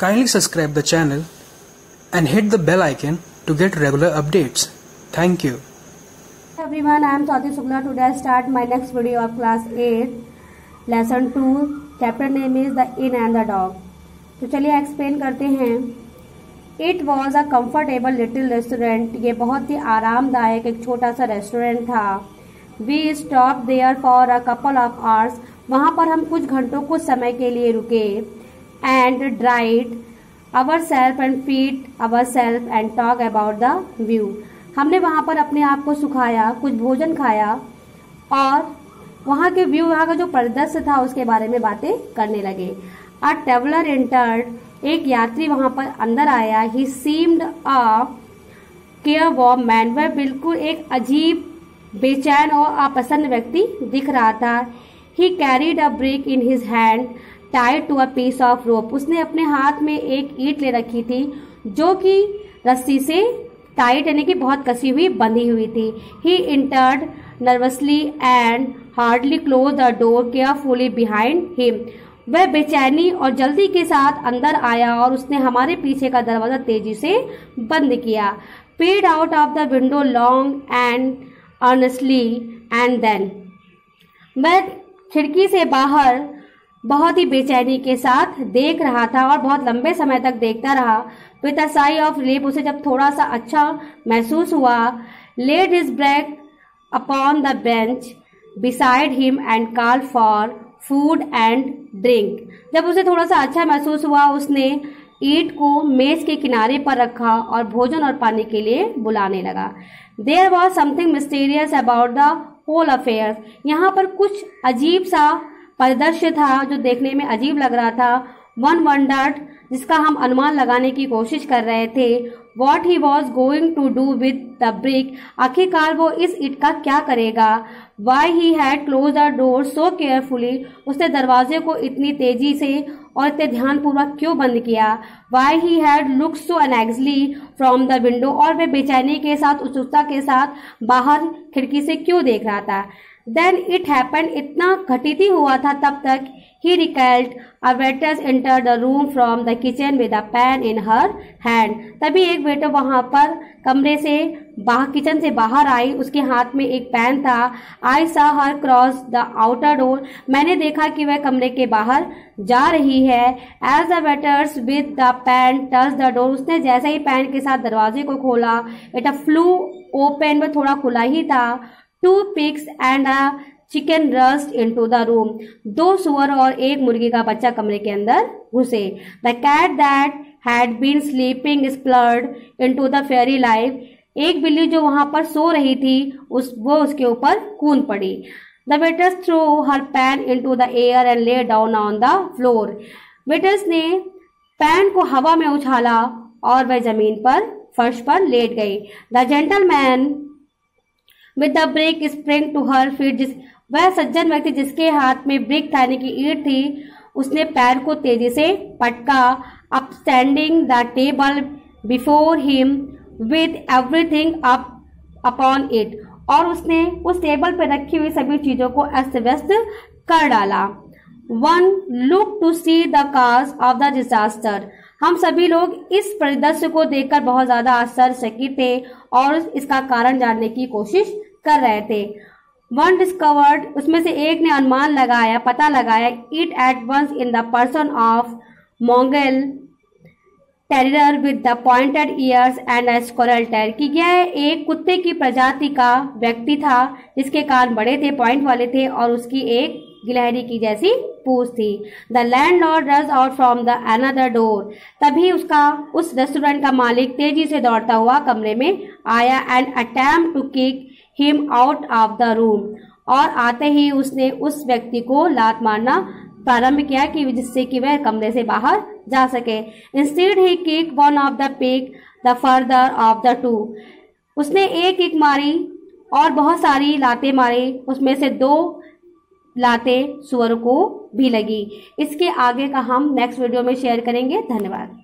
Kindly subscribe the channel and hit the bell icon to get regular updates. Thank you. Hey everyone, I am Swati Shukla. Today I start my next video of class 8, lesson 2. Chapter name is The Inn and the Dog. तो चलिए explain करते हैं. It was a comfortable little restaurant. ये बहुत ही आरामदायक एक छोटा सा रेस्टोरेंट था. We stopped there for a couple of hours. वहाँ पर हम कुछ घंटों कुछ समय के लिए रुके. And dried ourselves and feed ourselves and talk about the view. हमने वहाँ पर अपने आप को सुखाया, कुछ भोजन खाया और वहाँ के व्यू, वहाँ का जो परिदृश्य था उसके बारे में बातें करने लगे. A traveler entered. एक यात्री वहाँ पर अंदर आया. He seemed a careworn man. वह बिल्कुल एक अजीब, बेचैन और अप्रसन्न व्यक्ति दिख रहा था. He carried a brick in his hand tied to a piece of rope. उसने अपने हाथ में एक ईंट ले रखी थी जो कि रस्सी से टाइट यानी कि बहुत कसी हुई बंधी हुई थी. He entered nervously and hardly closed the door carefully behind him. वह बेचैनी और जल्दी के साथ अंदर आया और उसने हमारे पीछे का दरवाजा तेजी से बंद किया. Peered out of the window long and earnestly and then. वह खिड़की से बाहर बहुत ही बेचैनी के साथ देख रहा था और बहुत लंबे समय तक देखता रहा. With a sigh of relief, उसे जब थोड़ा सा अच्छा महसूस हुआ, laid his bag upon the bench beside him and called for food and drink. जब उसे थोड़ा सा अच्छा महसूस हुआ, उसने ईंट को मेज के किनारे पर रखा और भोजन और पानी के लिए बुलाने लगा. There was something mysterious about the whole affair. यहाँ पर कुछ अजीब सा परिदृश्य था जो देखने में अजीब लग रहा था. One wondered, जिसका हम अनुमान लगाने की कोशिश कर रहे थे, what he was going to do with the brick. आखिरकार वो इस ईंट का क्या करेगा. Why he had closed the door so carefully. उसने दरवाजे को इतनी तेजी से और इतने ध्यानपूर्वक क्यों बंद किया. Why he had looked so uneasily from the window. और वे बेचैनी के साथ, उत्सुकता के साथ बाहर खिड़की से क्यों देख रहा था. Then it happened. इतना घटित ही हुआ था तब तक. He recalled a waitress entered the room from the kitchen with a pan in her hand. तभी एक वेटर वहाँ पर कमरे से किचन से बाहर आई. उसके हाथ में एक पैन था. I saw her cross the outer door. मैंने देखा कि वह कमरे के बाहर जा रही है. As the waiters with the pan touched the door. उसने जैसे ही पैन के साथ दरवाजे को खोला, it flew open. वह थोड़ा खुला ही था. 2 pigs and a chicken rushed into the room. 2 सुअर और एक मुर्गी का बच्चा कमरे के अंदर घुसे. The cat that had been sleeping spluttered into the fairy life. एक बिल्ली जो वहां पर सो रही थी वो उसके ऊपर कूद पड़ी. The waiters threw her pan into the air and lay down on the floor. Waiters ने पैन को हवा में उछाला और वह जमीन पर, फर्श पर लेट गई. The gentleman with the brick sprang to her feet. वह सज्जन व्यक्ति जिसके हाथ में ब्रिक था यानी कि ईंट थी, उसने पैर को तेजी से पटका. upstanding the table before him with everything up upon it. और उसने उस टेबल पर रखी हुई सभी चीजों को अस्त व्यस्त कर डाला. One looked to see the cause of the disaster. हम सभी लोग इस परिदृश्य को देखकर बहुत ज्यादा आश्चर्यचकित थे और इसका कारण जानने की कोशिश कर रहे थे. One discovered, उसमें से एक ने अनुमान लगाया, पता लगाया, it at once in the person of Mongol terrier with the pointed ears and a squirrel tail. कि यह एक कुत्ते की प्रजाति का व्यक्ति था जिसके कान बड़े थे, पॉइंट वाले थे और उसकी एक गिलहरी की जैसी पूंछ थी. The landlord rushed out from the another door. तभी उस रेस्टोरेंट का मालिक तेजी से दौड़ता हुआ कमरे में आया and attempt to kick him out of the room. और आते ही उसने उस व्यक्ति को लात मारना प्रारंभ किया कि जिससे कि वह कमरे से बाहर जा सके. Instead he kicked one of the pig the further of the two. उसने एक मारी और बहुत सारी लातें मारी. उसमें से 2 लातें सुअर को भी लगी. इसके आगे का हम नेक्स्ट वीडियो में शेयर करेंगे. धन्यवाद.